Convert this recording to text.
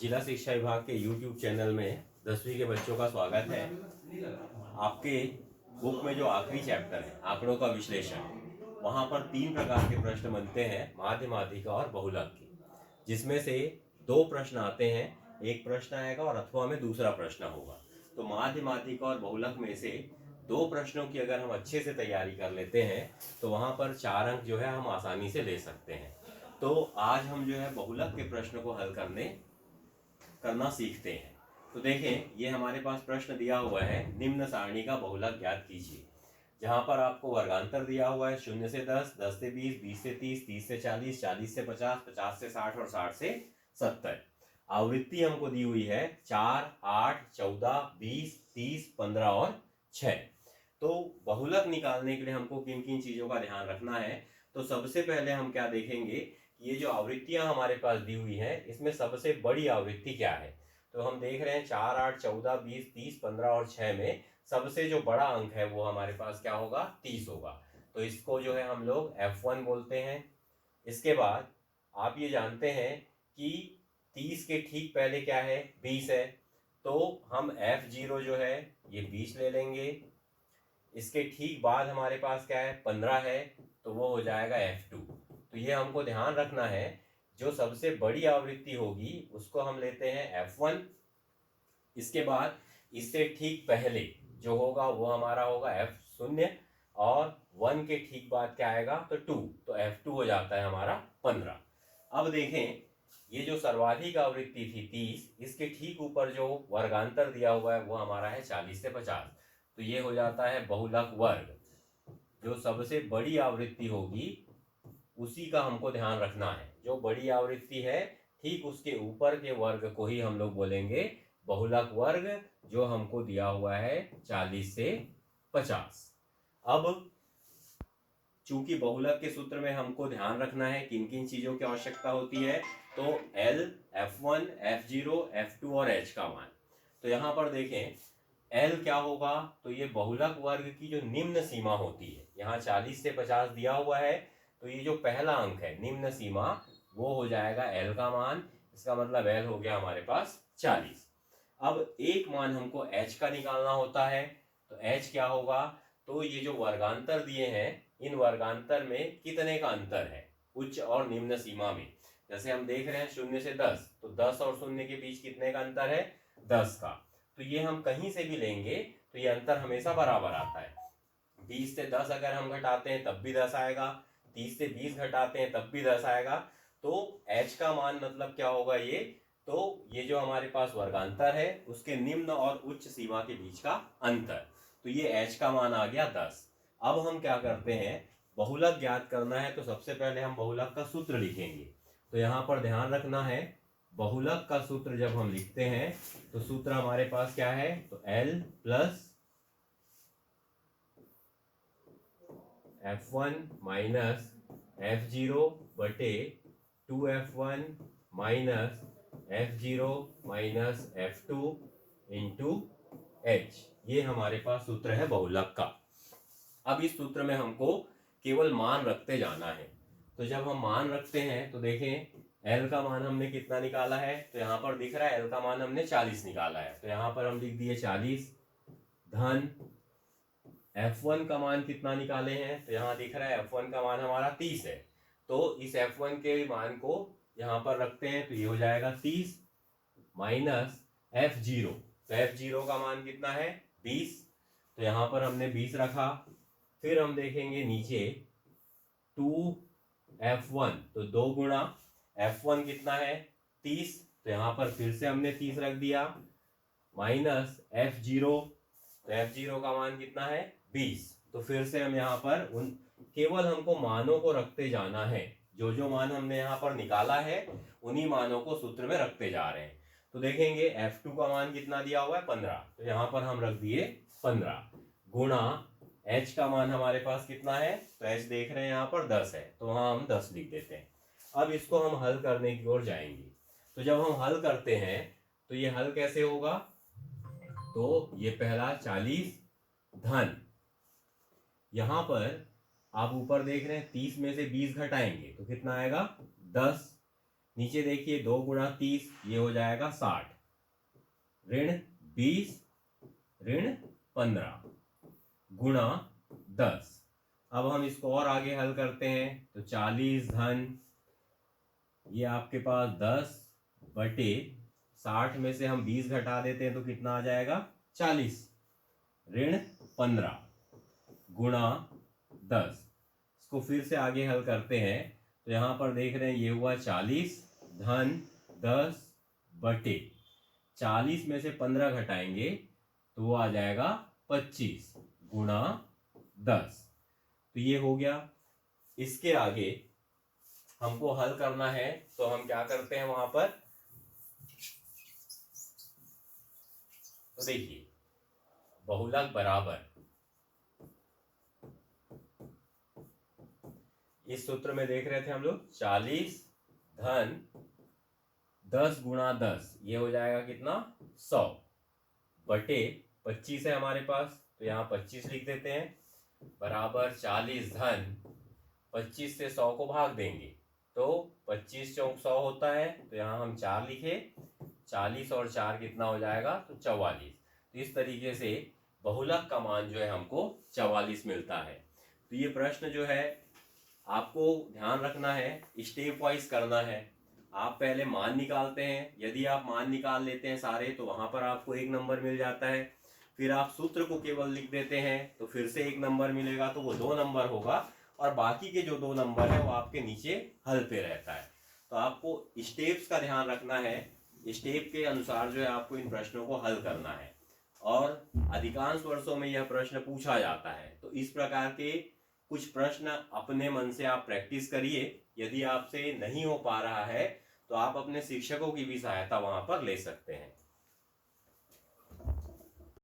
जिला शिक्षा विभाग के YouTube चैनल में 10वीं के बच्चों का स्वागत है। आपके बुक में जो आखिरी चैप्टर है आंकड़ों का विश्लेषण, वहाँ पर 3 प्रकार के प्रश्न बनते हैं, माध्य, माध्यिका और बहुलक के, जिसमें से 2 प्रश्न आते हैं, एक प्रश्न आएगा और अथवा में दूसरा प्रश्न होगा। तो माध्य, माध्यिका और बहुलक में से 2 प्रश्नों की अगर हम अच्छे से तैयारी कर लेते हैं तो वहाँ पर 4 अंक जो है हम आसानी से ले सकते हैं। तो आज हम जो है बहुलक के प्रश्न को हल करना सीखते हैं। तो देखें, ये हमारे पास प्रश्न दिया हुआ है, निम्न सारणी का बहुलक ज्ञात कीजिए। जहां पर आपको वर्गांतर दिया हुआ है 0 से 10, 10 से 20, 20 से 30, 30 से 40, 40 से 50, 50 से 60 और 60 से 70। आवृत्ति हमको दी हुई है 4, 8, 14, 20, 30, 15 और 6। तो बहुलक निकालने के लिए हमको किन किन चीजों का ध्यान रखना है? तो सबसे पहले हम क्या देखेंगे, ये जो आवृत्तियां हमारे पास दी हुई हैं, इसमें सबसे बड़ी आवृत्ति क्या है? तो हम देख रहे हैं 4, 8, 14, 20, 30, 15 और 6 में सबसे जो बड़ा अंक है वो हमारे पास क्या होगा? 30 होगा। तो इसको जो है हम लोग F1 बोलते हैं। इसके बाद आप ये जानते हैं कि 30 के ठीक पहले क्या है? 20 है। तो हम F0 जो है ये 20 ले लेंगे। इसके ठीक बाद हमारे पास क्या है? 15 है, तो वो हो जाएगा F2। तो ये हमको ध्यान रखना है, जो सबसे बड़ी आवृत्ति होगी उसको हम लेते हैं F1। इसके बाद इससे ठीक पहले जो होगा वो हमारा होगा F0 और 1 के ठीक बाद क्या आएगा? तो 2। तो F2 हो जाता है हमारा 15। अब देखें, ये जो सर्वाधिक आवृत्ति थी 30, इसके ठीक ऊपर जो वर्गांतर दिया हुआ है वो हमारा है 40 से 50। तो ये हो जाता है बहुलक वर्ग। जो सबसे बड़ी आवृत्ति होगी उसी का हमको ध्यान रखना है। जो बड़ी आवृत्ति है ठीक उसके ऊपर के वर्ग को ही हम लोग बोलेंगे बहुलक वर्ग, जो हमको दिया हुआ है 40 से 50। अब चूंकि बहुलक के सूत्र में हमको ध्यान रखना है किन किन चीजों की आवश्यकता होती है, तो L, F1, F0, F2 और H का मान। तो यहाँ पर देखें, L क्या होगा? तो ये बहुलक वर्ग की जो निम्न सीमा होती है, यहाँ 40 से 50 दिया हुआ है, तो ये जो पहला अंक है निम्न सीमा, वो हो जाएगा L का मान। इसका मतलब L हो गया हमारे पास 40। अब एक मान हमको H का निकालना होता है, तो H क्या होगा? तो ये जो वर्गांतर दिए हैं, इन वर्गांतर में कितने का अंतर है उच्च और निम्न सीमा में? जैसे हम देख रहे हैं 0 से 10, तो 10 और 0 के बीच कितने का अंतर है? 10 का। तो ये हम कहीं से भी लेंगे तो ये अंतर हमेशा बराबर आता है। 20 से 10 अगर हम घटाते हैं तब भी 10 आएगा, 30 से 20 घटाते हैं तब भी 10 आएगा। तो H का मान मतलब क्या होगा ये? तो ये जो हमारे पास वर्गांतर है उसके निम्न और उच्च सीमा के बीच का अंतर। तो ये H का मान आ गया 10। अब हम क्या करते हैं, बहुलक ज्ञात करना है, तो सबसे पहले हम बहुलक का सूत्र लिखेंगे। तो यहाँ पर ध्यान रखना है, बहुलक का सूत्र जब हम लिखते हैं तो सूत्र हमारे पास क्या है? तो L plus F1 minus F0 बटे 2F1 minus F0 minus F2 into H। ये हमारे पास सूत्र है बहुलक का। अब इस सूत्र में हमको केवल मान रखते जाना है। तो जब हम मान रखते हैं तो देखें, L का मान हमने कितना निकाला है? तो यहाँ पर दिख रहा है L का मान हमने 40 निकाला है, तो यहाँ पर हम लिख दिए 40 धन F1 का मान कितना निकाले हैं? तो यहाँ दिख रहा है F1 का मान हमारा 30 है। तो इस F1 के मान को यहाँ पर रखते हैं, तो ये हो जाएगा 30 माइनस F0। तो F0 का मान कितना है? 20। तो यहाँ पर हमने 20 रखा। फिर हम देखेंगे नीचे 2F1, तो 2 गुणा F1 कितना है? 30। तो यहाँ पर फिर से हमने 30 रख दिया, माइनस F0। तो F0 का मान कितना है? 20। तो फिर से हम यहाँ पर केवल हमको मानों को रखते जाना है। जो जो मान हमने यहाँ पर निकाला है उन्हीं मानों को सूत्र में रखते जा रहे हैं। तो देखेंगे F2 का मान कितना दिया हुआ है? 15। तो यहाँ पर हम रख दिए 15 गुणा H का मान हमारे पास कितना है? तो H देख रहे हैं यहाँ पर 10 है, तो वहां हम 10 लिख देते हैं। अब इसको हम हल करने की ओर जाएंगे। तो जब हम हल करते हैं तो ये हल कैसे होगा? तो ये पहला 40 धन, यहां पर आप ऊपर देख रहे हैं 30 में से 20 घटाएंगे तो कितना आएगा? 10। नीचे देखिए 2 गुणा 30 ये हो जाएगा 60, ऋण 20 ऋण 15 गुणा 10। अब हम इसको और आगे हल करते हैं तो 40 धन ये आपके पास 10 बटे 60 में से हम 20 घटा देते हैं तो कितना आ जाएगा 40 ऋण 15 गुणा 10। इसको फिर से आगे हल करते हैं तो यहाँ पर देख रहे हैं ये हुआ 40 धन 10 बटे 40 में से 15 घटाएंगे तो वो आ जाएगा 25 गुणा 10। तो ये हो गया। इसके आगे हमको हल करना है तो हम क्या करते हैं वहां पर, तो देखिए बहुलक बराबर, इस सूत्र में देख रहे थे हम लोग 40 धन 10 गुणा 10 ये हो जाएगा कितना 100 बटे 25 है हमारे पास तो यहाँ 25 लिख देते हैं बराबर 40 धन 25 से 100 को भाग देंगे तो 25 चौक 100 होता है तो यहाँ हम 4 लिखे, 40 और 4 कितना हो जाएगा तो 44। तो इस तरीके से बहुलक का मान जो है हमको 44 मिलता है। तो ये प्रश्न जो है आपको ध्यान रखना है, स्टेप वाइज करना है। आप पहले मान निकालते हैं, यदि आप मान निकाल लेते हैं सारे तो वहां पर आपको 1 नंबर मिल जाता है। फिर आप सूत्र को केवल लिख देते हैं तो फिर से 1 नंबर मिलेगा तो वो 2 नंबर होगा और बाकी के जो 2 नंबर है वो आपके नीचे हल पे रहता है। तो आपको स्टेप्स का ध्यान रखना है, स्टेप के अनुसार जो है आपको इन प्रश्नों को हल करना है और अधिकांश वर्षों में यह प्रश्न पूछा जाता है। तो इस प्रकार के कुछ प्रश्न अपने मन से आप प्रैक्टिस करिए। यदि आपसे नहीं हो पा रहा है तो आप अपने शिक्षकों की भी सहायता वहां पर ले सकते हैं।